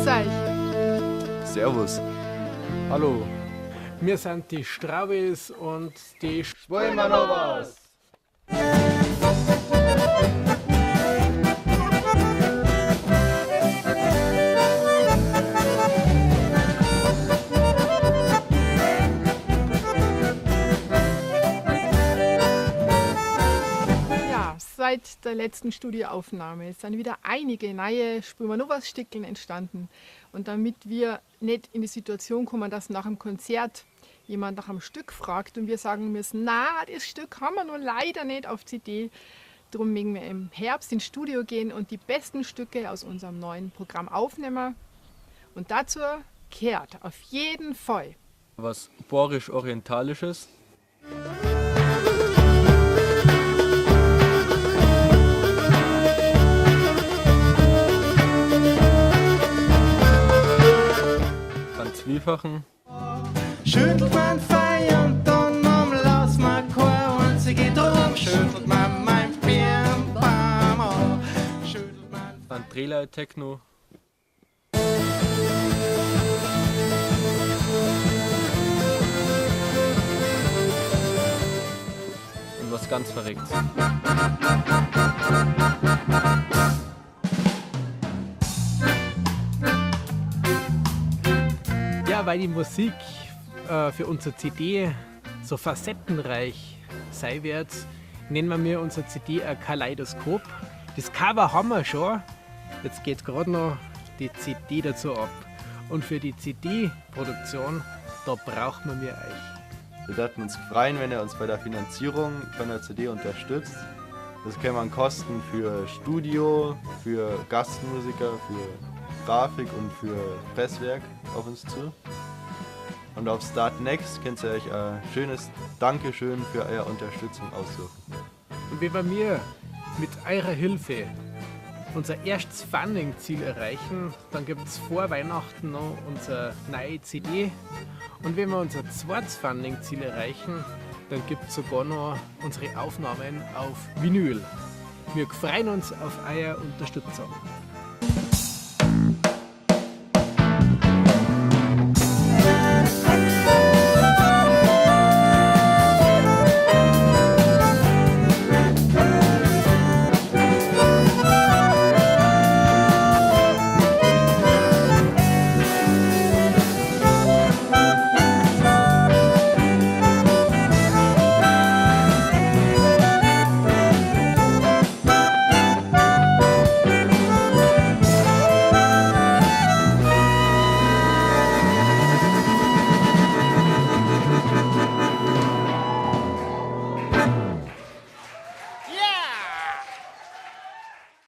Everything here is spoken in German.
Grüß euch. Servus. Hallo, wir sind die Straubis und die Schwolmanovas. Ja, seit der letzten Studioaufnahme sind wieder einige neue Spulmanovas-Stickeln entstanden. Und damit wir nicht in die Situation kommen, dass nach dem Konzert jemand nach einem Stück fragt und wir sagen müssen, na, das Stück haben wir nur leider nicht auf CD. Darum möchten wir im Herbst ins Studio gehen und die besten Stücke aus unserem neuen Programm aufnehmen. Und dazu gehört auf jeden Fall Was borisch-orientalisches. An Zwiefachen. Schüttelt man Fei und dann lass mal Chor und sie geht um. Schüttelt man mein Birnbaum auf. Schüttelt man An Drehleitechno. Und was ganz Verrücktes. Ja, weil die Musik für unsere CD so facettenreich sein wird, nennen wir unsere CD ein Kaleidoskop. Das Cover haben wir schon, jetzt geht gerade noch die CD dazu ab. Und für die CD-Produktion, da braucht man euch. Wir würden uns freuen, wenn ihr uns bei der Finanzierung von der CD unterstützt. Das kämen Kosten für Studio, für Gastmusiker, für Grafik und für Presswerk auf uns zu. Und auf Start Next könnt ihr euch ein schönes Dankeschön für eure Unterstützung aussuchen. Und wenn wir mit eurer Hilfe unser erstes Funding-Ziel erreichen, dann gibt es vor Weihnachten noch unsere neue CD. Und wenn wir unser zweites Funding-Ziel erreichen, dann gibt es sogar noch unsere Aufnahmen auf Vinyl. Wir freuen uns auf eure Unterstützung.